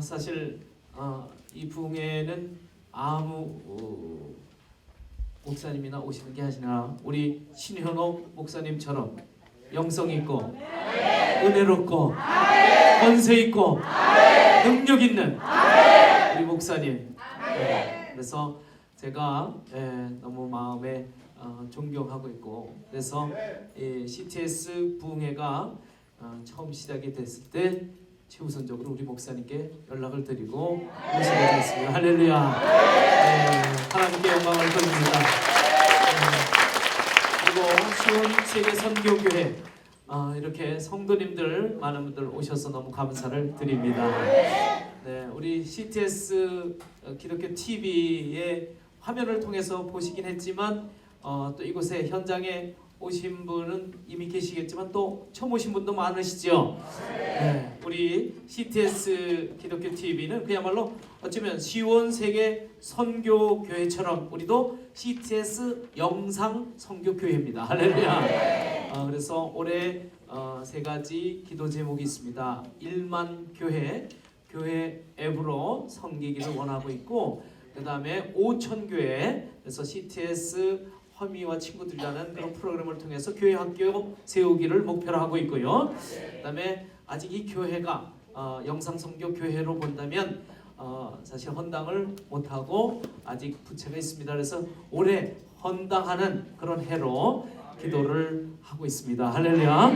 사실 이 부흥회는 아무 목사님이나 오시는 게 아니라 우리 신현옥 목사님처럼 영성 있고 은혜롭고 권세 있고 능력 있는 우리 목사님. 그래서 제가 너무 마음에 존경하고 있고, 그래서 CTS 부흥회가 처음 시작이 됐을 때 최우선적으로 우리 목사님께 연락을 드리고 모시게 됐습니다. 할렐루야. 하나님께 영광을 돌립니다. 그리고 시온 세계 선교교회 이렇게 성도님들 많은 분들 오셔서 너무 감사를 드립니다. 우리 CTS 기독교 TV의 화면을 통해서 보시긴 했지만 또 이곳에 현장에 오신 분은 이미 계시겠지만 또 처음 오신 분도 많으시죠. 우리 CTS 기독교 TV는 그야말로 어쩌면 시온 세계 선교교회처럼 우리도 CTS 영상 선교교회입니다. 할렐루야. 그래서 올해 세 가지 기도 제목이 있습니다. 1만 교회 앱으로 섬기기를 원하고 있고, 그 다음에 5천 교회, 그래서 CTS 허미와 친구들이라는 그런 프로그램을 통해서 교회 학교 세우기를 목표로 하고 있고요. 그 다음에 아직 이 교회가 영상 선교 교회로 본다면 사실 헌당을 못하고 아직 부채가 있습니다. 그래서 올해 헌당하는 그런 해로 기도를 하고 있습니다. 할렐루야.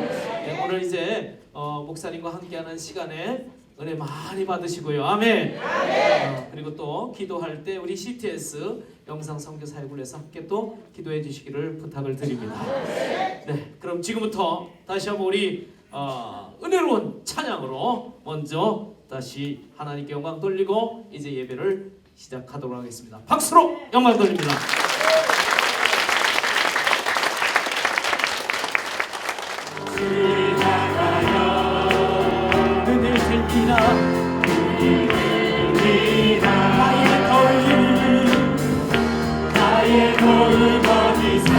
오늘 이제 목사님과 함께하는 시간에 은혜 많이 받으시고요. 아멘. 그리고 또 기도할 때 우리 CTS 영상 선교 사역을 위해서 함께 또 기도해 주시기를 부탁을 드립니다. 그럼 지금부터 다시 한번 우리 은혜로운 찬양으로 먼저 다시 하나님께 영광 돌리고 이제 예배를 시작하도록 하겠습니다. 박수로 영광 돌립니다. 나의 도움 어디서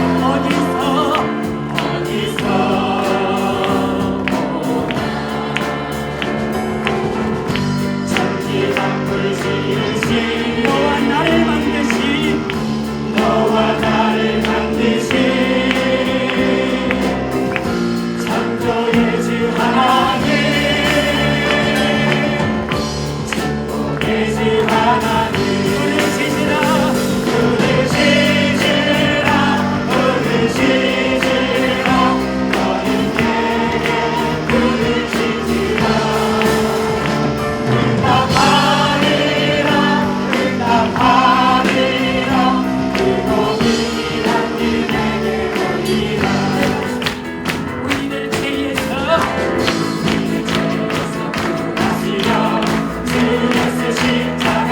천지만 불지으신 너와 나를 만드신 창조의 주 하나님, 축복의 주 하나님, 십자가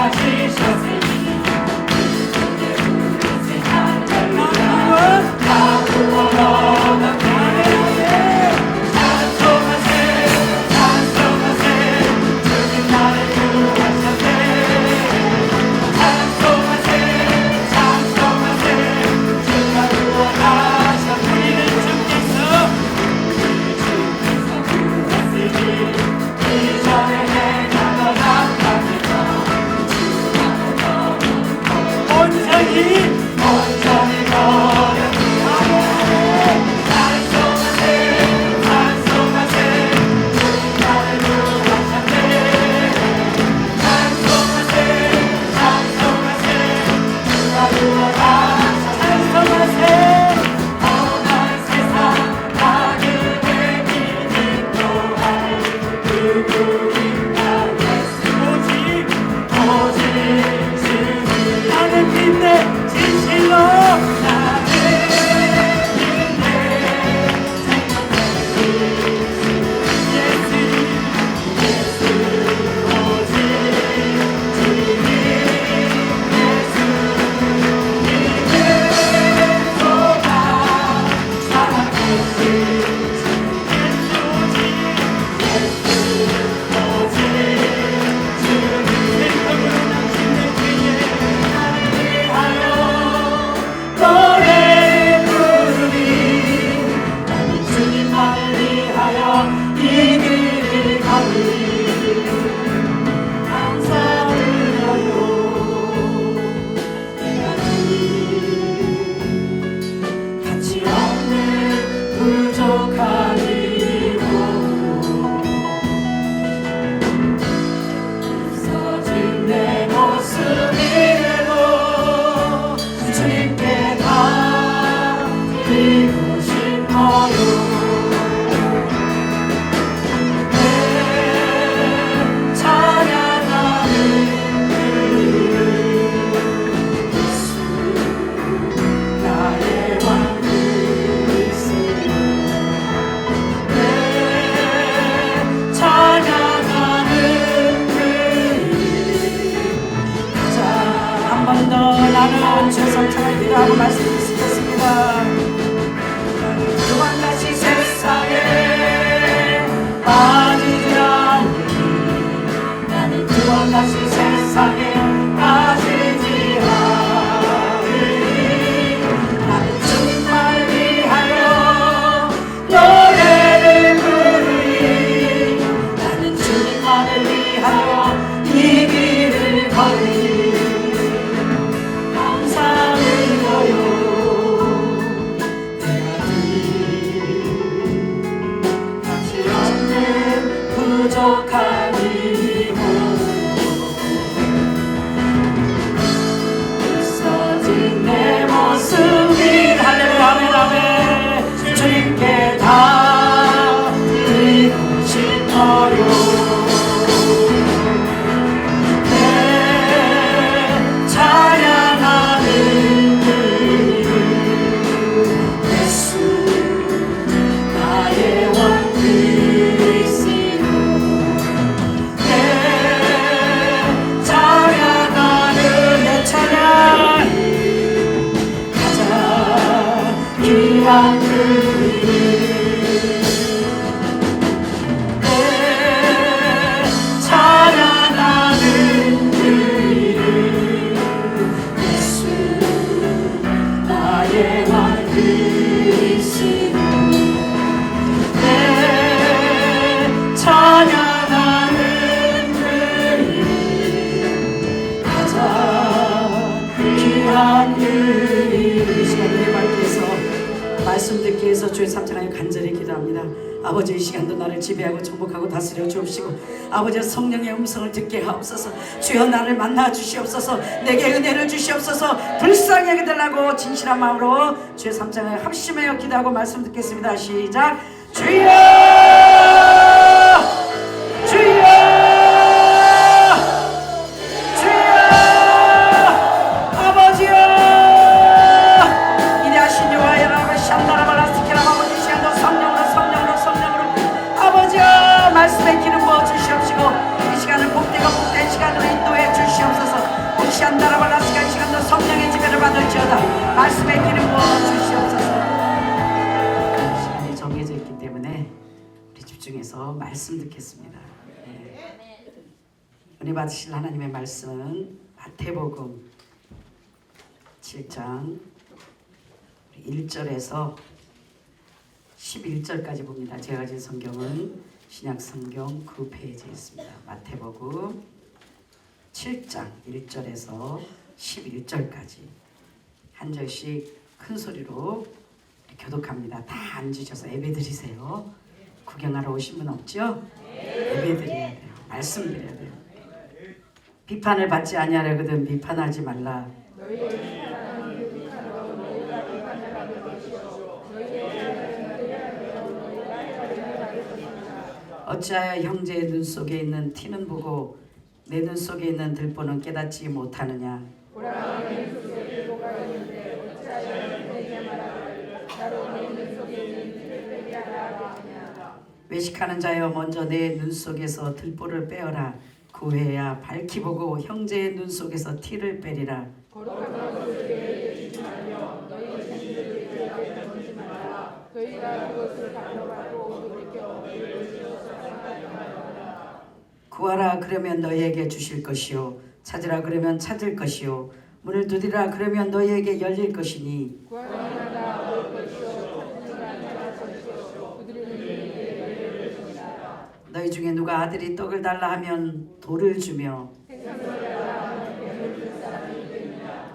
다시 세상에 빠지지 않으리. 나는 주님만을 위하여 노래를 부르리. 나는 주님만을 위하여 이 길을 걸으리. 감사를 거요 내가 같이 없는 부족한 이모 있어진 내 모습이 할렐루야 주님께 다 드리고 싶어요. 내 찬양하는 예수 나의 원 그리스도. 내 찬양하는 내 찬양 가장 귀한 그리. 내 찬양하는 그리 예수 나의 왕 그리스도. 내 찬양하는 그리 가장 귀한 그리. 이 시간 우리 밖에서 말씀 듣기 위해서 주의 삼창하여 간절히 기도합니다. 아버지 이 시간도 나를 지배하고 정복하고 다스려 주옵시고 아버지 성령의 음성을 듣게 하옵소서. 주여 나를 만나 주시옵소서. 내게 은혜를 주시옵소서. 불쌍히 여겨달라고 진실한 마음으로 주의 삼창하여 합심하여 기도하고 말씀 듣겠습니다. 시작. 주여 주여 주여 아버지여 이대하신 여호와 여라고 샹다라발라스키라. 아버지 이 시간도 성령으로 아버지여 말씀의 기름 부어 주시옵시고 이 시간을 복되고 복된 시간으로 인도해 주시옵소서. 샹다라발라스키라. 이 시간도 성령의 지배를 받을지어다. 말씀의 기름 부어 주시옵소서. 시간이 정해져 있기 때문에 우리 집중해서 말씀 듣겠습니다. 은혜 받으실 하나님의 말씀은 마태복음 7장 1절에서 11절까지 봅니다. 제가 가진 성경은 신약성경 9페이지에 있습니다. 마태복음 7장 1절에서 11절까지 한 절씩 큰 소리로 교독합니다. 다 앉으셔서 예배 드리세요. 구경하러 오신 분 없죠? 예배 드려야 돼요. 말씀 드려야 돼요. 비판을 받지 아니하려거든 비판하지 말라. 어찌하여 형제의 눈 속에 있는 티는 보고 내 눈 속에 있는 들보는 깨닫지 못하느냐. 외식하는 자여 먼저 내 눈 속에서 들보를 빼어라. 그 후에야 밝히 보고 형제의 눈 속에서 티를 빼리라. 구하라 그러면 너희에게 주실 것이요 찾으라 그러면 찾을 것이요 문을 두드리라 그러면 너희에게 열릴 것이니. 너희 중에 누가 아들이 떡을 달라 하면 돌을 주며.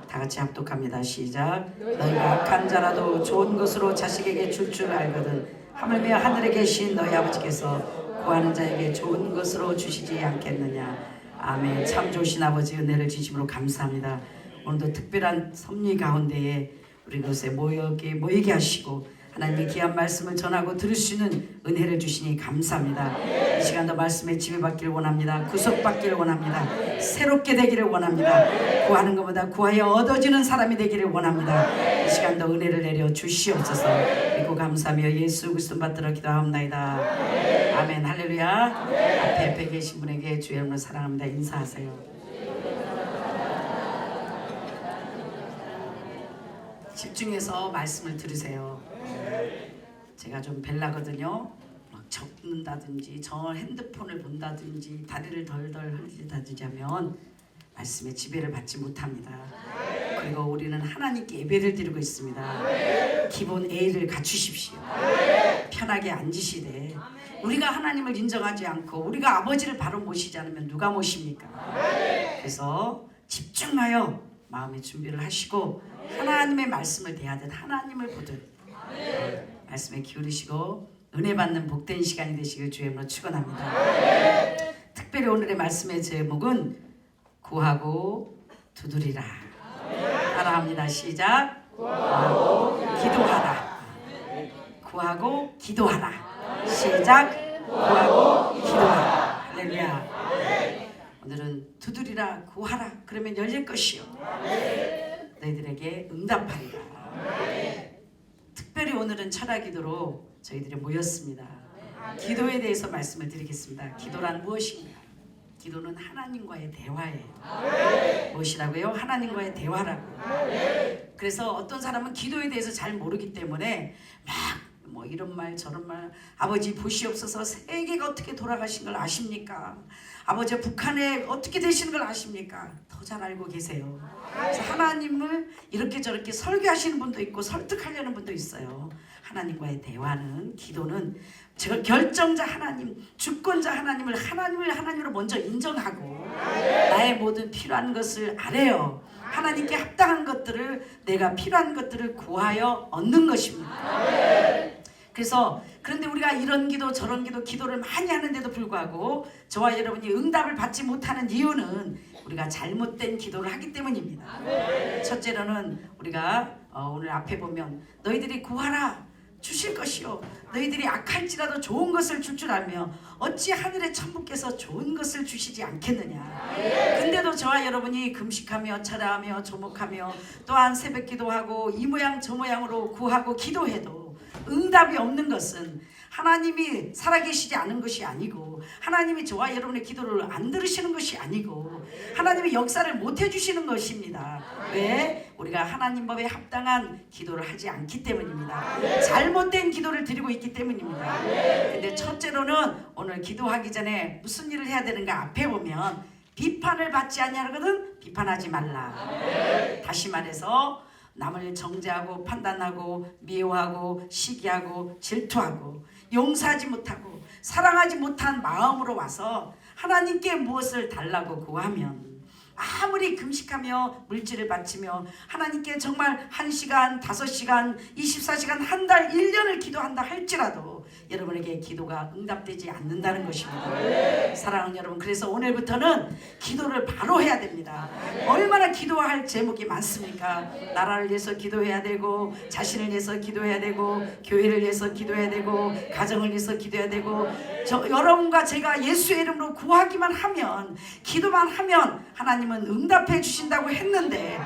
다 같이 합독합니다. 시작. 너희가 악한 자라도 좋은 것으로 자식에게 줄 줄 알거든 하물며 하늘에 계신 너희 아버지께서 구하는 자에게 좋은 것으로 주시지 않겠느냐. 아멘. 참 좋으신 아버지 은혜를 진심으로 감사합니다. 오늘도 특별한 섭리 가운데에 우리 곳에 모이게 하시고 하나님의 귀한 말씀을 전하고 들을 수 있는 은혜를 주시니 감사합니다. 이 시간도 말씀에 지배받기를 원합니다. 구속받기를 원합니다. 새롭게 되기를 원합니다. 구하는 것보다 구하여 얻어지는 사람이 되기를 원합니다. 이 시간도 은혜를 내려 주시옵소서. 믿고 감사하며 예수 그리스도 받들어 기도하옵나이다. 아멘. 할렐루야. 앞에 계신 분에게 주의 이름으로 사랑합니다. 인사하세요. 집중해서 말씀을 들으세요. 제가 좀 벨라거든요. 막 적는다든지 저 핸드폰을 본다든지 다리를 덜덜 흔들다든지 하면 말씀의 지배를 받지 못합니다. 그리고 우리는 하나님께 예배를 드리고 있습니다. 기본 A를 갖추십시오. 편하게 앉으시되 우리가 하나님을 인정하지 않고 우리가 아버지를 바로 모시지 않으면 누가 모십니까? 그래서 집중하여 마음의 준비를 하시고 하나님의 말씀을 대하듯 하나님을 보듯 말씀에 기울이시고 은혜 받는 복된 시간이 되시길 주의 이름으로 축원합니다. 특별히 오늘의 말씀의 제목은 구하고 두드리라. 따라합니다. 시작. 구하고 기도하라. 구하고 기도하라. 시작. 구하고 기도하라. 할렐루야. 오늘은 두드리라 구하라 그러면 열릴 것이요 너희들에게 응답하리라. 특별히 오늘은 철야 기도로 저희들이 모였습니다. 기도에 대해서 말씀을 드리겠습니다. 기도란 무엇인가? 기도는 하나님과의 대화예요. 무엇이라고요? 하나님과의 대화라고요. 그래서 어떤 사람은 기도에 대해서 잘 모르기 때문에 막 뭐 이런 말 저런 말 아버지 보시옵소서 세계가 어떻게 돌아가신 걸 아십니까? 아버지 북한에 어떻게 되시는 걸 아십니까? 더 잘 알고 계세요. 그래서 하나님을 이렇게 저렇게 설교하시는 분도 있고 설득하려는 분도 있어요. 하나님과의 대화는 기도는 제가 결정자 하나님, 주권자 하나님으로 먼저 인정하고 나의 모든 필요한 것을 아뢰어 하나님께 합당한 것들을 내가 필요한 것들을 구하여 얻는 것입니다. 그래서 그런데 우리가 이런 기도 저런 기도를 많이 하는데도 불구하고 저와 여러분이 응답을 받지 못하는 이유는 우리가 잘못된 기도를 하기 때문입니다. 첫째로는 우리가 오늘 앞에 보면 너희들이 구하라 주실 것이요 너희들이 악할지라도 좋은 것을 줄 줄 알며 어찌 하늘의 천부께서 좋은 것을 주시지 않겠느냐. 근데도 저와 여러분이 금식하며 철야하며 조목하며 또한 새벽 기도하고 이 모양 저 모양으로 구하고 기도해도 응답이 없는 것은 하나님이 살아계시지 않은 것이 아니고 하나님이 저와 여러분의 기도를 안 들으시는 것이 아니고 하나님이 역사를 못 해주시는 것입니다. 왜? 우리가 하나님 법에 합당한 기도를 하지 않기 때문입니다. 잘못된 기도를 드리고 있기 때문입니다. 근데 첫째로는 오늘 기도하기 전에 무슨 일을 해야 되는가 앞에 보면 비판을 받지 아니하거든 비판하지 말라. 다시 말해서 남을 정죄하고 판단하고 미워하고 시기하고 질투하고 용서하지 못하고 사랑하지 못한 마음으로 와서 하나님께 무엇을 달라고 구하면 아무리 금식하며 물질을 바치며 하나님께 정말 1시간, 5시간, 24시간, 한 달, 1년을 기도한다 할지라도 여러분에게 기도가 응답되지 않는다는 것입니다. 사랑하는 여러분, 그래서 오늘부터는 기도를 바로 해야 됩니다. 얼마나 기도할 제목이 많습니까? 나라를 위해서 기도해야 되고 자신을 위해서 기도해야 되고 교회를 위해서 기도해야 되고 가정을 위해서 기도해야 되고 여러분과 제가 예수의 이름으로 구하기만 하면 기도만 하면 하나님은 응답해 주신다고 했는데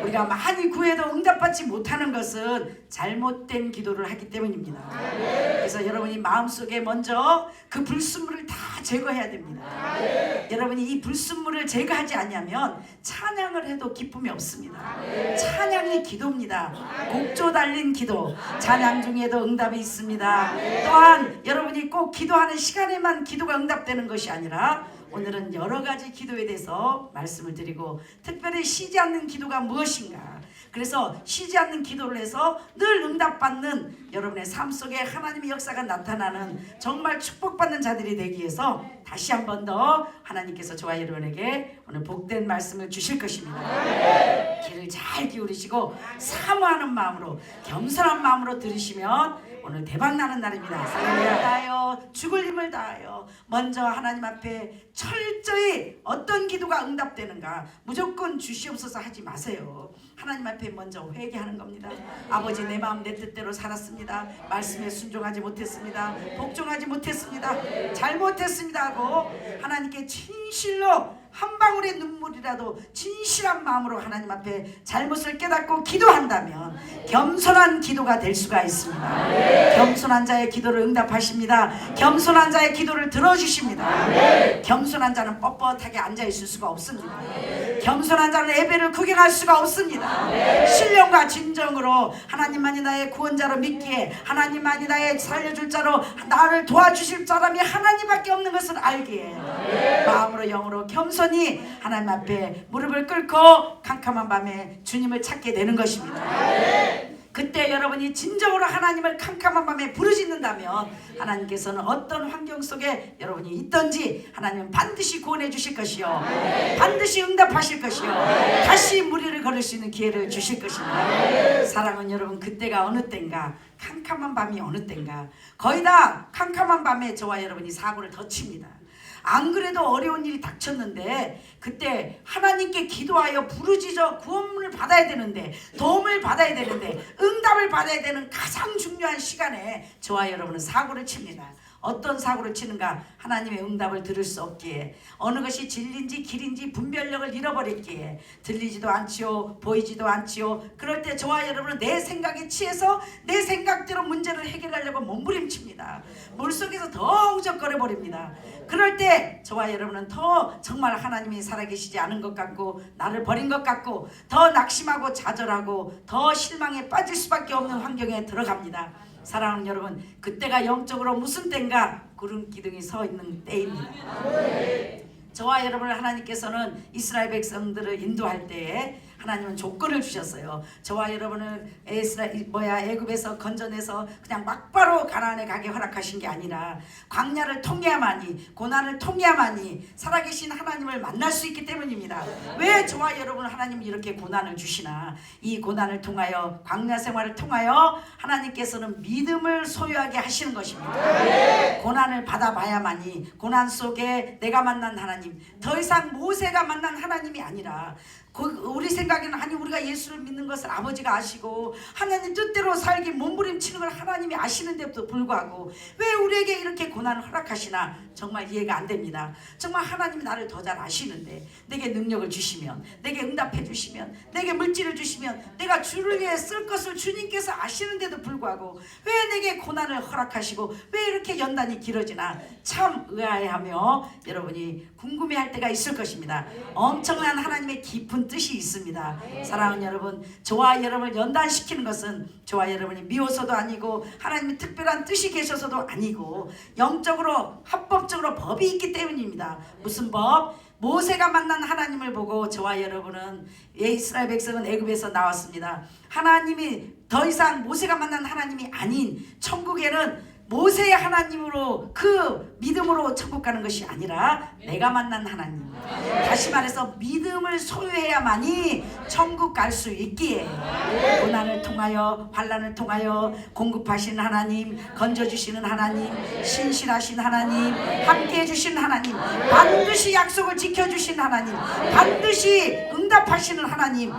우리가 많이 구해도 응답받지 못하는 것은 잘못된 기도를 하기 때문입니다. 그래서 여러분이 마음속에 먼저 그 불순물을 다 제거해야 됩니다. 여러분이 이 불순물을 제거하지 않으면 찬양을 해도 기쁨이 없습니다. 찬양이 기도입니다. 곡조 달린 기도, 찬양 중에도 응답이 있습니다. 또한 여러분이 꼭 기도하는 시간에만 기도가 응답되는 것이 아니라 오늘은 여러 가지 기도에 대해서 말씀을 드리고 특별히 쉬지 않는 기도가 무엇인가. 그래서 쉬지 않는 기도를 해서 늘 응답받는 여러분의 삶 속에 하나님의 역사가 나타나는 정말 축복받는 자들이 되기 위해서 다시 한 번 더 하나님께서 저와 여러분에게 오늘 복된 말씀을 주실 것입니다. 귀를 잘 기울이시고 사모하는 마음으로 겸손한 마음으로 들으시면 오늘 대박나는 날입니다. 살림을 다하여 죽을 힘을 다하여 먼저 하나님 앞에 철저히 어떤 기도가 응답되는가 무조건 주시옵소서 하지 마세요. 하나님 앞에 먼저 회개하는 겁니다. 아버지 내 마음 내 뜻대로 살았습니다. 말씀에 순종하지 못했습니다. 복종하지 못했습니다. 잘못했습니다 하고 하나님께 진실로 한 방울의 눈물이라도 진실한 마음으로 하나님 앞에 잘못을 깨닫고 기도한다면 겸손한 기도가 될 수가 있습니다. 겸손한 자의 기도를 응답하십니다. 겸손한 자의 기도를 들어주십니다. 겸손한 자는 뻣뻣하게 앉아있을 수가 없습니다. 겸손한 자는 예배를 구경할 수가 없습니다. 신령과 진정으로 하나님만이 나의 구원자로 믿기에, 하나님만이 나의 살려줄 자로, 나를 도와주실 사람이 하나님밖에 없는 것을 알기에 마음으로 영으로 겸손히 하나님 앞에 무릎을 꿇고 캄캄한 밤에 주님을 찾게 되는 것입니다. 그때 여러분이 진정으로 하나님을 캄캄한 밤에 부르짖는다면 하나님께서는 어떤 환경 속에 여러분이 있든지 하나님은 반드시 구원해 주실 것이요, 반드시 응답하실 것이요, 다시 무리를 걸을 수 있는 기회를 주실 것입니다. 사랑은 여러분, 그때가 어느 때인가, 캄캄한 밤이 어느 때인가, 거의 다 캄캄한 밤에 저와 여러분이 사고를 더 칩니다. 안 그래도 어려운 일이 닥쳤는데 그때 하나님께 기도하여 부르짖어 구원을 받아야 되는데, 도움을 받아야 되는데, 응답을 받아야 되는 가장 중요한 시간에 저와 여러분은 사고를 칩니다. 어떤 사고를 치는가? 하나님의 응답을 들을 수 없기에, 어느 것이 진리인지 길인지 분별력을 잃어버렸기에, 들리지도 않지요, 보이지도 않지요. 그럴 때 저와 여러분은 내 생각에 취해서 내 생각대로 문제를 해결하려고 몸부림칩니다. 물속에서 더 우적거려 버립니다. 그럴 때 저와 여러분은 더 정말 하나님이 살아계시지 않은 것 같고, 나를 버린 것 같고, 더 낙심하고 좌절하고 더 실망에 빠질 수밖에 없는 환경에 들어갑니다. 사랑하는 여러분, 그때가 영적으로 무슨 때인가? 구름 기둥이 서 있는 때입니다. 저와 여러분을 하나님께서는 이스라엘 백성들을 인도할 때에 하나님은 조건을 주셨어요. 저와 여러분을 애굽에서 건져내서 그냥 막바로 가나안에 가게 허락하신 게 아니라 광야를 통해야만이, 고난을 통해야만이 살아계신 하나님을 만날 수 있기 때문입니다. 왜 저와 여러분을 하나님이 이렇게 고난을 주시나? 이 고난을 통하여, 광야 생활을 통하여 하나님께서는 믿음을 소유하게 하시는 것입니다. 고난을 받아봐야만이, 고난 속에 내가 만난 하나님, 더 이상 모세가 만난 하나님이 아니라, 우리 생각에는 아니, 우리가 예수를 믿는 것을 아버지가 아시고 하나님 뜻대로 살기 몸부림치는 걸 하나님이 아시는데도 불구하고 왜 우리에게 이렇게 고난을 허락하시나? 정말 이해가 안 됩니다. 정말 하나님이 나를 더 잘 아시는데, 내게 능력을 주시면, 내게 응답해 주시면, 내게 물질을 주시면, 내가 주를 위해 쓸 것을 주님께서 아시는데도 불구하고 왜 내게 고난을 허락하시고 왜 이렇게 연단이 길어지나? 참 의아해하며 여러분이 궁금해할 때가 있을 것입니다. 엄청난 하나님의 깊은 뜻이 있습니다. 사랑하는 여러분, 저와 여러분을 연단시키는 것은 저와 여러분이 미워서도 아니고 하나님의 특별한 뜻이 계셔서도 아니고 영적으로 합법적으로 법이 있기 때문입니다. 무슨 법? 모세가 만난 하나님을 보고 저와 여러분은, 이스라엘 백성은 애굽에서 나왔습니다. 하나님이 더 이상 모세가 만난 하나님이 아닌 천국에는 모세의 하나님으로, 그 믿음으로 천국 가는 것이 아니라 내가 만난 하나님, 다시 말해서 믿음을 소유해야만이 천국 갈 수 있기에, 고난을 통하여, 환난을 통하여 공급하시는 하나님, 건져주시는 하나님, 신실하신 하나님, 함께해 주신 하나님, 반드시 약속을 지켜주신 하나님, 반드시 응답하시는 하나님,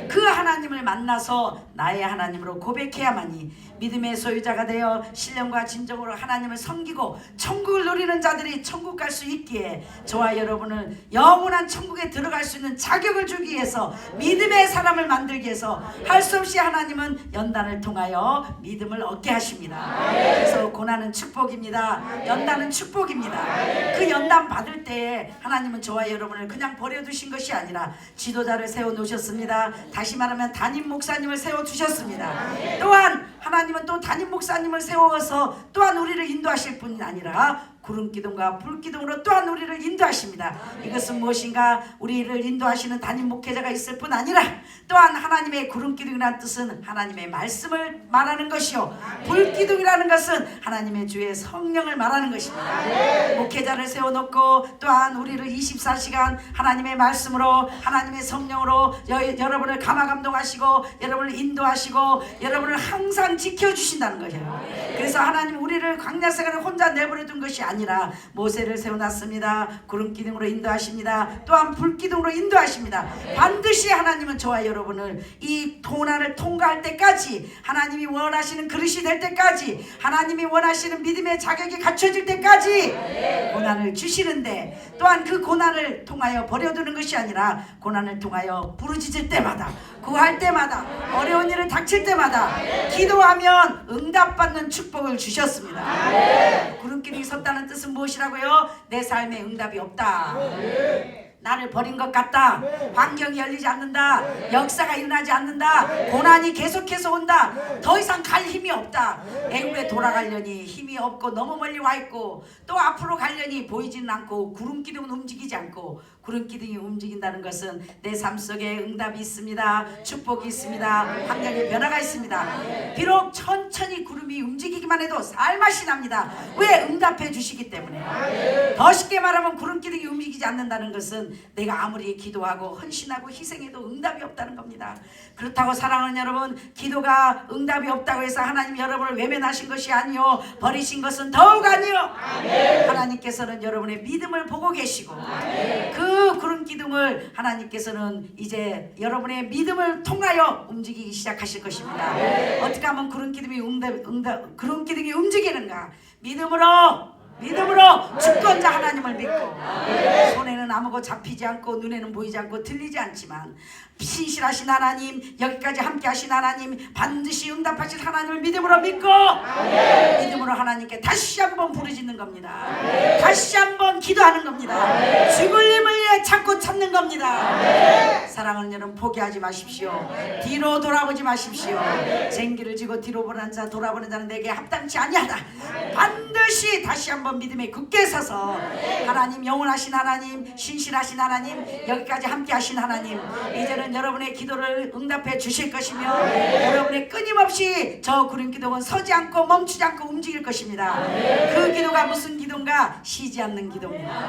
그 하나님을 만나서 나의 하나님으로 고백해야만이 믿음의 소유자가 되어 신령과 진정으로 하나님을 섬기고 천국을 누리는 자들이 천국 갈 수 있기에, 저와 여러분을 영원한 천국에 들어갈 수 있는 자격을 주기 위해서, 믿음의 사람을 만들기 위해서 할 수 없이 하나님은 연단을 통하여 믿음을 얻게 하십니다. 그래서 고난은 축복입니다. 연단은 축복입니다. 그 연단 받을 때에 하나님은 저와 여러분을 그냥 버려두신 것이 아니라 지도자를 세워놓으셨습니다. 다시 말하면 담임 목사님을 세워두셨습니다. 또한 하나님은 또 담임 목사님을 세워서 또한 우리를 인도하실 뿐이 아니라 구름기둥과 불기둥으로 또한 우리를 인도하십니다. 이것은 무엇인가? 우리를 인도하시는 담임 목회자가 있을 뿐 아니라 또한 하나님의 구름기둥이라는 뜻은 하나님의 말씀을 말하는 것이요, 불기둥이라는 것은 하나님의 주의 성령을 말하는 것입니다. 목회자를 세워놓고 또한 우리를 24시간 하나님의 말씀으로, 하나님의 성령으로 여러분을 감화감동하시고 여러분을 인도하시고 여러분을 항상 지켜주신다는 거예요. 그래서 하나님 우리를 광야 생활에 혼자 내버려 둔 것이 아니라 아니라 모세를 세워놨습니다. 구름 기둥으로 인도하십니다. 또한 불 기둥으로 인도하십니다. 반드시 하나님은 저와 여러분을 이 고난을 통과할 때까지, 하나님이 원하시는 그릇이 될 때까지, 하나님이 원하시는 믿음의 자격이 갖춰질 때까지 고난을 주시는데, 또한 그 고난을 통하여 버려두는 것이 아니라 고난을 통하여 부르짖을 때마다, 구할 때마다, 어려운 일을 닥칠 때마다 기도하면 응답받는 축복을 주셨습니다. 구름기둥이 섰다는 뜻은 무엇이라고요? 내 삶에 응답이 없다, 나를 버린 것 같다, 환경이 열리지 않는다, 역사가 일어나지 않는다, 고난이 계속해서 온다, 더 이상 갈 힘이 없다, 애굽에 돌아가려니 힘이 없고 너무 멀리 와 있고, 또 앞으로 가려니 보이지는 않고, 구름기둥은 움직이지 않고. 구름기둥이 움직인다는 것은 내 삶 속에 응답이 있습니다. 축복이 있습니다. 환경의 변화가 있습니다. 비록 천천히 구름이 움직이기만 해도 살맛이 납니다. 왜? 응답해 주시기 때문에. 더 쉽게 말하면 구름기둥이 움직이지 않는다는 것은 내가 아무리 기도하고 헌신하고 희생해도 응답이 없다는 겁니다. 그렇다고 사랑하는 여러분, 기도가 응답이 없다고 해서 하나님 여러분을 외면하신 것이 아니요, 버리신 것은 더욱 아니요, 하나님께서는 여러분의 믿음을 보고 계시고, 그 구름 기둥을 하나님께서는 이제 여러분의 믿음을 통하여 움직이기 시작하실 것입니다. 어떻게 하면 구름 기둥이 구름 기둥이 움직이는가? 믿음으로 주권자 하나님을 믿고, 손에는 아무것도 잡히지 않고 눈에는 보이지 않고 들리지 않지만 신실하신 하나님, 여기까지 함께 하신 하나님, 반드시 응답하실 하나님을 믿음으로 믿고, 믿음으로 하나님께 다시 한번 부르짖는 겁니다. 다시 한번 기도하는 겁니다. 죽을 힘을 위해 찾고 찾는 겁니다. 사랑하는 여러분, 포기하지 마십시오. 뒤로 돌아보지 마십시오. 쟁기를 지고 뒤로 보는 자, 돌아보는 자는 내게 합당치 아니하다. 반드시 다시 한번 믿음에 굳게 서서, 하나님, 영원하신 하나님, 신실하신 하나님, 여기까지 함께 하신 하나님, 이제는 여러분의 기도를 응답해 주실 것이며, 여러분의 끊임없이 저 구름 기둥은 서지 않고 멈추지 않고 움직일 것입니다. 그 기도가 무슨 기도인가? 쉬지 않는 기도입니다.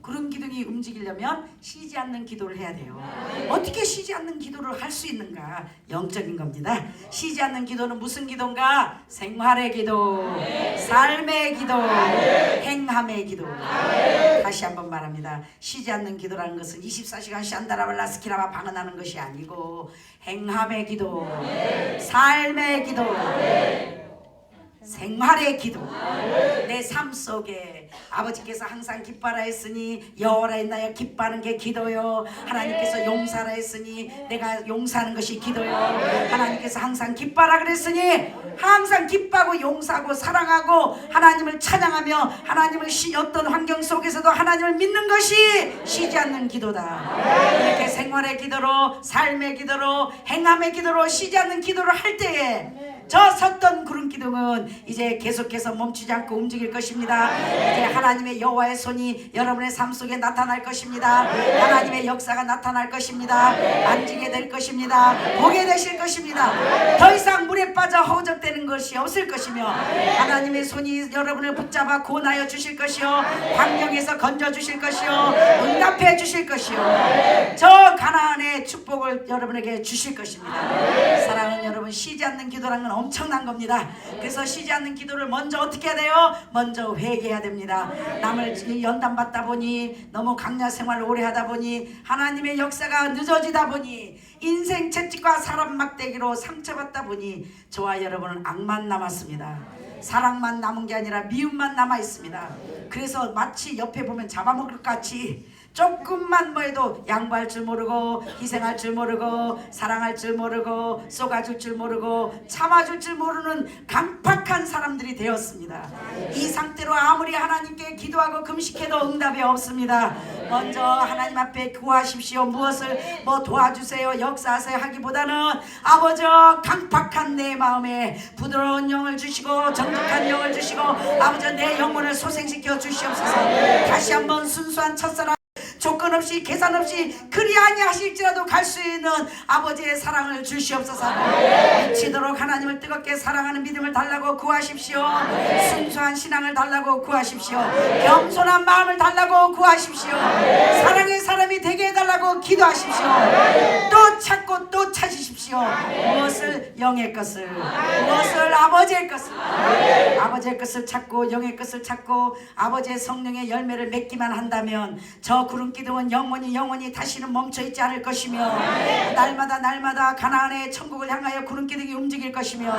구름 기둥이 움직이려면 쉬지 않는 기도를 해야 돼요. 어떻게 쉬지 않는 기도를 할 수 있는가? 영적인 겁니다. 쉬지 않는 기도는 무슨 기도인가? 생활의 기도, 삶의 기도, 행함의 기도. 다시 한번 말합니다. 쉬지 않는 기도라는 것은 24시간 샨다라발라 스키라바 방언하는 것이 아니고, 행함의 기도, 삶의 기도, 생활의 기도. 내 삶 속에 아버지께서 항상 기뻐하라 했으니 여호와라 했나요? 기뻐하는 게 기도요. 하나님께서 용사라 했으니 내가 용사하는 것이 기도요. 하나님께서 항상 기뻐하라 그랬으니 항상 기뻐하고 용사하고 사랑하고 하나님을 찬양하며, 하나님을 어떤 환경 속에서도 하나님을 믿는 것이 쉬지 않는 기도다. 이렇게 생활의 기도로, 삶의 기도로, 행함의 기도로 쉬지 않는 기도를 할 때에 저 섰던 구름 기둥은 이제 계속해서 멈추지 않고 움직일 것입니다. 이제 하나님의 여호와의 손이 여러분의 삶 속에 나타날 것입니다. 하나님의 역사가 나타날 것입니다. 만지게 될 것입니다. 보게 되실 것입니다. 더 이상 물에 빠져 허우적대는 것이 없을 것이며, 하나님의 손이 여러분을 붙잡아 구원하여 주실 것이요, 환경에서 건져 주실 것이요, 응답해 주실 것이요, 저 가나안의 축복을 여러분에게 주실 것입니다. 사랑하는 여러분, 쉬지 않는 기도라는 건 엄청난 겁니다. 그래서 쉬지 않는 기도를 먼저 어떻게 해야 돼요? 먼저 회개해야 됩니다. 남을 연단받다 보니, 너무 강야 생활을 오래 하다 보니, 하나님의 역사가 늦어지다 보니, 인생 채찍과 사람 막대기로 상처받다 보니 저와 여러분은 악만 남았습니다. 사랑만 남은 게 아니라 미움만 남아 있습니다. 그래서 마치 옆에 보면 잡아먹을 것 같이 조금만 뭐 해도 양보할 줄 모르고, 희생할 줄 모르고, 사랑할 줄 모르고, 쏘가줄 줄 모르고, 참아줄 줄 모르는 강팍한 사람들이 되었습니다. 이 상태로 아무리 하나님께 기도하고 금식해도 응답이 없습니다. 먼저 하나님 앞에 구하십시오. 무엇을 뭐 도와주세요, 역사하세요 하기보다는 아버지, 강팍한 내 마음에 부드러운 영을 주시고 정직한 영을 주시고, 아버지 내 영혼을 소생시켜 주시옵소서. 다시 한번 순수한 첫사랑, 조건 없이 계산 없이 그리 아니하실지라도 갈 수 있는 아버지의 사랑을 주시옵소서. 미치도록 하나님을 뜨겁게 사랑하는 믿음을 달라고 구하십시오. 순수한 신앙을 달라고 구하십시오. 겸손한 마음을 달라고 구하십시오. 사랑의 사람이 되게 해달라고 기도하십시오. 또 찾고 또 찾으십시오. 무엇을? 영의 것을. 무엇을? 아버지의 것을. 아버지의 것을 찾고 영의 것을 찾고 아버지의 성령의 열매를 맺기만 한다면 저 구름 기둥은 영원히 다시는 멈춰 있지 않을 것이며 날마다 가나안의 천국을 향하여 구름 기둥이 움직일 것이며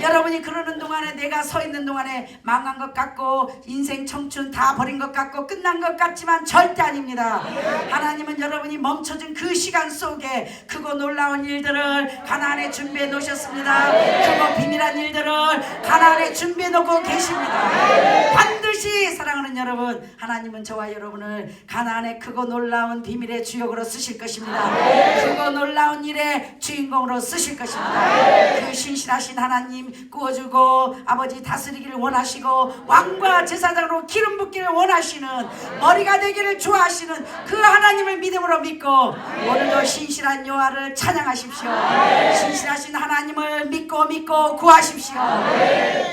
여러분이 그러는 동안에 내가 서 있는 동안에 망한 것 같고 인생 청춘 다 버린 것 같고 끝난 것 같지만 절대 아닙니다. 하나님은 여러분이 멈춰진 그 시간 속에 크고 놀라운 일들을 가나안에 준비해 놓으셨습니다. 크고 비밀한 일들을 가나안에 준비해 놓고 계십니다. 반드시 사랑하는 여러분, 하나님은 저와 여러분을 가나안의 크고 놀라운 비밀의 주역으로 쓰실 것입니다. 크고 놀라운 일의 주인공으로 쓰실 것입니다. 그 신실하신 하나님 구워주고 아버지 다스리기를 원하시고 왕과 제사장으로 기름 붓기를 원하시는 머리가 되기를 좋아하시는 그 하나님을 믿음으로 믿고 오늘도 신실한 여호와를 찬양하십시오. 신실하신 하나님을 믿고 구하십시오.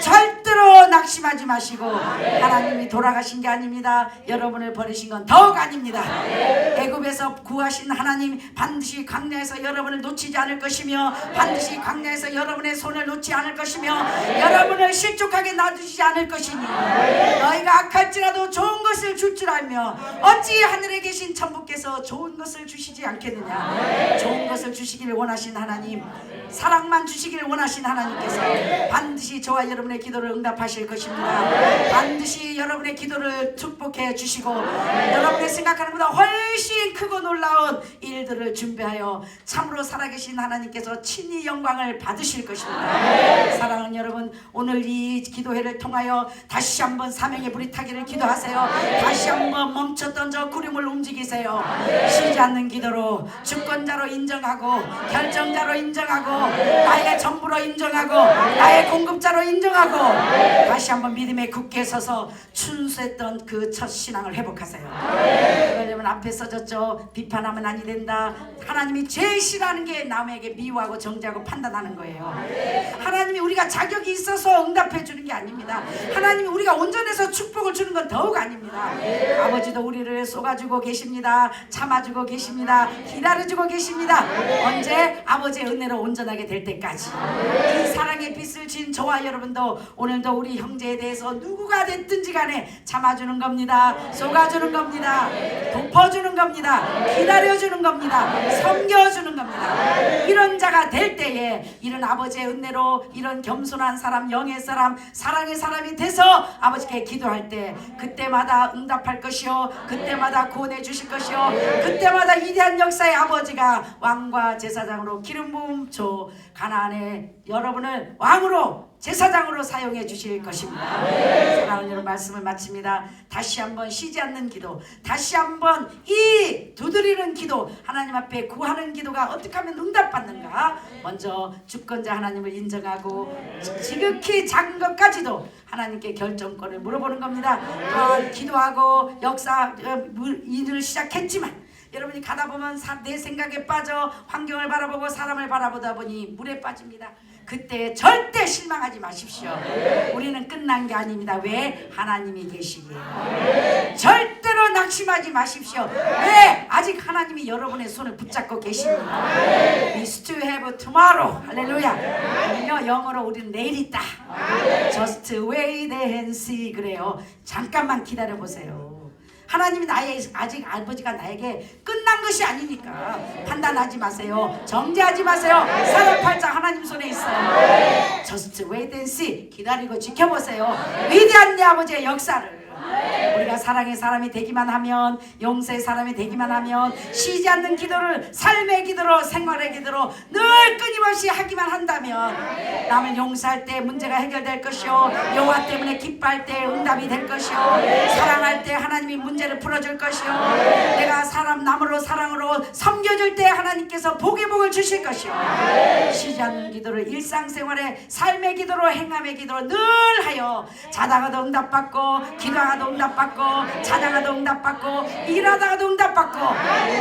절대로 낙심하지 마시고 하나님이 돌아가신 게 아닙니다. 여러분을 버리신 건 더욱 아닙니다. 애굽에서 구하신 하나님 반드시 광야에서 여러분을 놓치지 않을 것이며 반드시 광야에서 여러분의 손을 놓지 않을 것이며 여러분을 실족하게 놔두지 않을 것이니 너희가 악할지라도 좋은 것을 줄 줄 알며 어찌 하늘에 계신 천부께서 좋은 것을 주시지 않겠느냐. 좋은 것을 주시기를 원하신 하나님, 사랑만 주시기를 원하신 하나님께서 반드시 저와 여러분의 기도를 응답하실 것입니다. 반드시 여러분의 기도를 축복해 주시고 여러분의 생각하는 것보다 훨씬 크고 놀라운 일들을 준비하여 참으로 살아계신 하나님께서 친히 영광을 받으실 것입니다. 사랑하는 여러분, 오늘 이 기도회를 통하여 다시 한번 사명의 불이 타기를 기도하세요. 다시 한번 멈췄던 저 구름을 움직이세요. 쉬지 않는 기도로 주권자로 인정하고 결정자로 인정하고 나의 전부로 인정하고 나의 공급자로 인정하고 다시 한번 믿음에 굳게 서서 순수했던 그 첫 신앙을 회복하세요. 그러려면 앞에 써졌죠. 비판하면 아니 된다. 하나님이 제일 싫어하는 게 남에게 미워하고 정죄하고 판단하는 거예요. 하나님이 우리가 자격이 있어서 응답해 주는 게 아닙니다. 하나님이 우리가 온전해서 축복을 주는 건 더욱 아닙니다. 아버지도 우리를 쏘아주고 계십니다. 참아주고 계십니다. 기다려주고 계십니다. 언제? 아버지의 은혜로 온전하게 될 때까지. 이 사랑의 빛을 진 저와 여러분도 오늘도 우리 형제에 대해서 누구가 됐든지 간에 참아주는 겁니다. 쏘아주는 겁니다. 덮어주는 겁니다. 기다려주는 겁니다. 섬겨주는 겁니다. 이런 자가 될 때에 이런 아버지의 은혜로 이런 겸손한 사람, 영의 사람, 사랑의 사람이 돼서 아버지께 기도할 때 그때마다 응답할 것이요 그때마다 구원해 주실 것이요 그때마다 위대한 역사의 아버지가 왕과 제사장으로 기름 부음 줘 가나안에 여러분을 왕으로 제사장으로 사용해 주실 것입니다. 사랑하는 여러분, 말씀을 마칩니다. 다시 한번 쉬지 않는 기도, 다시 한번 이 두드리는 기도, 하나님 앞에 구하는 기도가 어떻게 하면 응답받는가. 먼저 주권자 하나님을 인정하고 지극히 작은 것까지도 하나님께 결정권을 물어보는 겁니다. 또한 기도하고 역사 일을 시작했지만 여러분이 가다 보면 내 생각에 빠져 환경을 바라보고 사람을 바라보다 보니 물에 빠집니다. 그때 절대 실망하지 마십시오. 우리는 끝난 게 아닙니다. 왜? 하나님이 계시기에. 절대로 낙심하지 마십시오. 왜? 아직 하나님이 여러분의 손을 붙잡고 계십니다. We still have tomorrow. 할렐루야. 영어로 우리는 내일 있다. Just wait and see. 그래요. 잠깐만 기다려보세요. 하나님이 아직 아버지가 나에게 끝난 것이 아니니까 판단하지 마세요. 정죄하지 마세요. 사람 팔자 하나님 손에 있어요. Just wait and see. 기다리고 지켜보세요. 위대한 내 아버지의 역사를. 우리가 사랑의 사람이 되기만 하면, 용서의 사람이 되기만 하면, 쉬지 않는 기도를 삶의 기도로, 생활의 기도로 늘 끊임없이 하기만 한다면 남을 용서할 때 문제가 해결될 것이요 여호와 때문에 기뻐할 때 응답이 될 것이요 사랑할 때 하나님이 문제를 풀어줄 것이요 내가 남으로 사랑으로 섬겨줄 때 하나님께서 복의 복을 주실 것이요 쉬지 않는 기도를 일상생활의 삶의 기도로 행함의 기도로 늘 하여 자다가도 응답받고 기도하다가도 응답받고 찬양하다도 응답받고 일하다가도 응답받고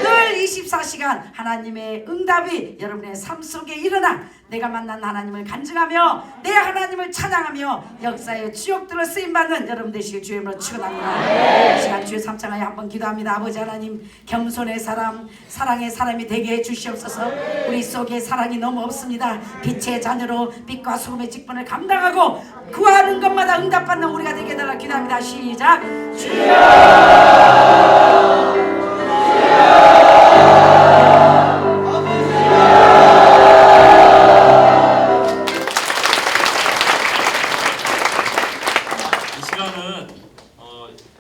늘 이 24시간 하나님의 응답이 여러분의 삶 속에 일어나 내가 만난 하나님을 간증하며 내 하나님을 찬양하며 역사의 주역들로 쓰임받는 여러분 되시길 주의 이름으로 축원합니다. 이 시간 주의 삼창하여 한번 기도합니다. 아버지 하나님, 겸손의 사람, 사랑의 사람이 되게 해주시옵소서. 우리 속에 사랑이 너무 없습니다. 빛의 자녀로 빛과 소금의 직분을 감당하고 구하는 것마다 응답받는 우리가 되게 해달라 기도합니다. 시작.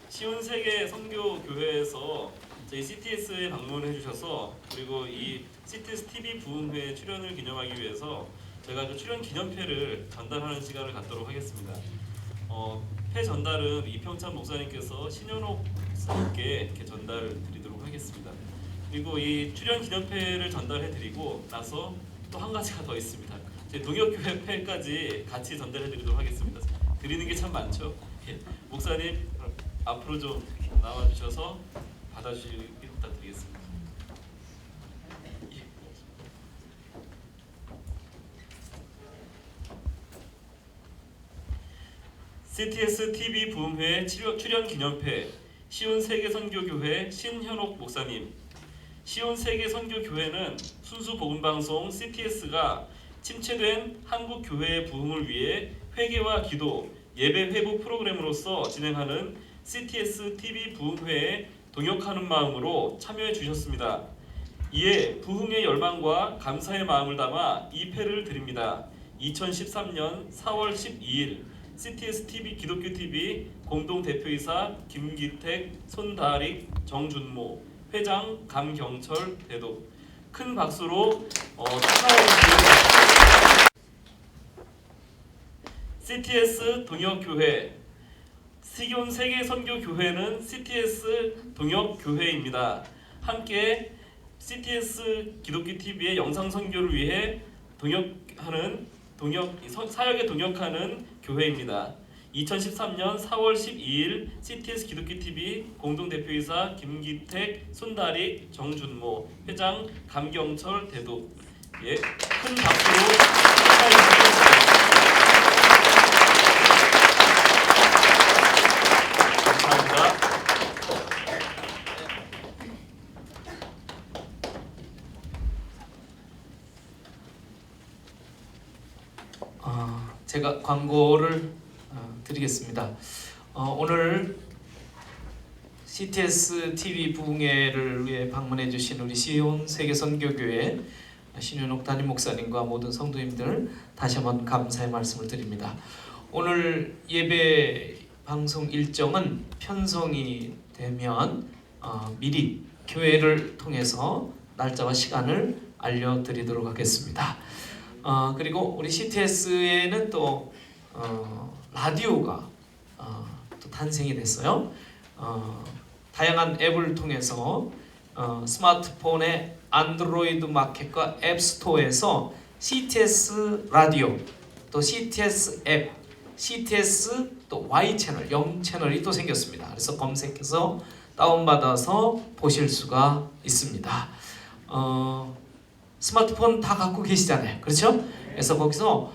시온세계 선교교회에서 저희 CTS에 방문해 주셔서 그리고 이 CTS TV 부흥회 출연을 기념하기 위해서 저희가 그 출연 기념패를 전달하는 시간을 갖도록 하겠습니다. 패 전달은 이평찬 목사님께서 신현옥 목사님께 이렇게 전달 드리도록 하겠습니다. 그리고 이 출연 기념패를 전달해 드리고 나서 또 한 가지가 더 있습니다. 저희 동역교회 패까지 같이 전달해 드리도록 하겠습니다. 드리는 게 참 많죠. 목사님 앞으로 좀 나와주셔서 받아주시기 부탁드리겠습니다. CTS TV 부흥회 출연 기념패 시온세계 선교교회 신현옥 목사님. 시온세계 선교교회는 순수 복음방송 CTS가 침체된 한국 교회의 부흥을 위해 회개와 기도, 예배 회복 프로그램으로서 진행하는 CTS TV 부흥회에 동역하는 마음으로 참여해 주셨습니다. 이에 부흥의 열망과 감사의 마음을 담아 이 패를 드립니다. 2013년 4월 12일 CTS TV 기독교 TV 공동 대표이사 김기택, 손다릭, 정준모, 회장 감경철 대독. 큰 박수로 축하해 주시기 CTS 동역교회. 시온 세계 선교교회는 CTS 동역교회입니다. 함께 CTS 기독교 TV의 영상 선교를 위해 사역에 동역하는 교회입니다. 2013년 4월 12일 CTS 기독교 TV 공동 대표이사 김기택, 손다릭, 정준모, 회장 감경철 대독. 예, 큰 박수로 축하해 주시기 감사합니다. 제가 광고를 드리겠습니다. 오늘 CTS TV 부흥회를 위해 방문해 주신 우리 시온 세계 선교교회 신현옥 담임 목사님과 모든 성도님들 다시 한번 감사의 말씀을 드립니다. 오늘 예배 방송 일정은 편성이 되면 미리 교회를 통해서 날짜와 시간을 알려드리도록 하겠습니다. 그리고 우리 CTS에는 또 라디오가 또 탄생이 됐어요. 다양한 앱을 통해서 스마트폰의 안드로이드 마켓과 앱스토어에서 CTS 라디오, 또 CTS 앱, CTS 또 Y 채널, 0 채널이 또 생겼습니다. 그래서 검색해서 다운받아서 보실 수가 있습니다. 스마트폰 다 갖고 계시잖아요, 그렇죠? 그래서 거기서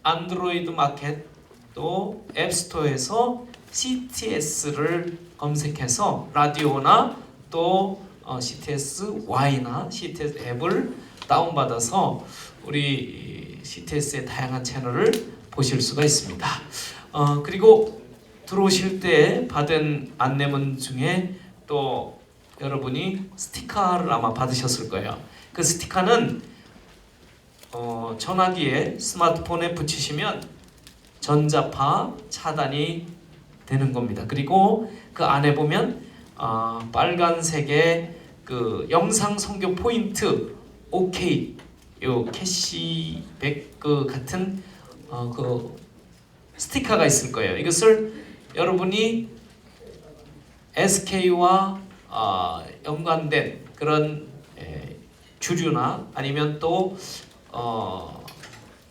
안드로이드 마켓 또 앱스토어에서 CTS를 검색해서 라디오나 또 CTS Y나 CTS 앱을 다운받아서 우리 CTS의 다양한 채널을 보실 수가 있습니다. 그리고 들어오실 때 받은 안내문 중에 또 여러분이 스티커를 아마 받으셨을 거예요. 그 스티커는 전화기에 스마트폰에 붙이시면 전자파 차단이 되는 겁니다. 그리고 그 안에 보면 빨간색의 그 영상 선교 포인트 OK 요 캐시백 그 같은 그 스티커가 있을 거예요. 이것을 여러분이 SK와 연관된 그런 주류나 아니면 또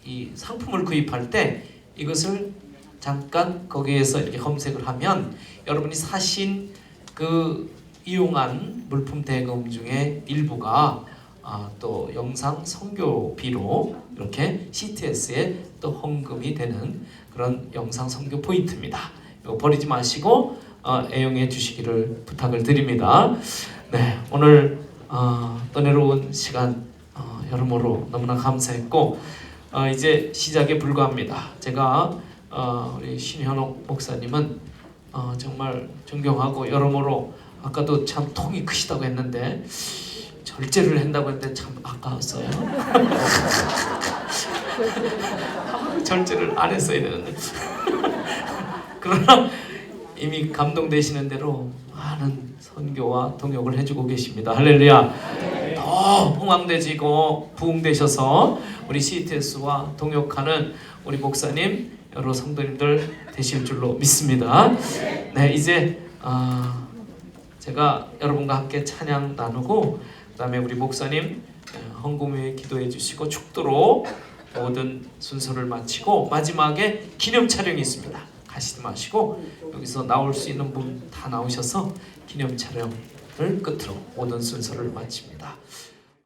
이 상품을 구입할 때 이것을 잠깐 거기에서 이렇게 검색을 하면 여러분이 사신 그 이용한 물품 대금 중에 일부가 또 영상 선교비로 이렇게 CTS에 또 헌금이 되는 그런 영상 선교 포인트입니다. 이거 버리지 마시고 애용해 주시기를 부탁을 드립니다. 네, 오늘 은혜로운 시간 여러모로 너무나 감사했고 이제 시작에 불과합니다. 제가 우리 신현옥 목사님은 정말 존경하고 여러모로 아까도 참 통이 크시다고 했는데 절제를 한다고 했는데 참 아까웠어요. 절제를 안 했어야 되는데 그러나 이미 감동되시는 대로 많은 선교와 동역을 해주고 계십니다. 할렐루야. 더 흥왕되시고 부흥되셔서 우리 CTS와 동역하는 우리 목사님 여러 성도님들 되실 줄로 믿습니다. 네, 이제 제가 여러분과 함께 찬양 나누고 그 다음에 우리 목사님 헌금회 기도해 주시고 축도로 모든 순서를 마치고 마지막에 기념 촬영이 있습니다. 가시지 마시고 여기서 나올 수 있는 분 다 나오셔서 기념 촬영을 끝으로 모든 순서를 마칩니다.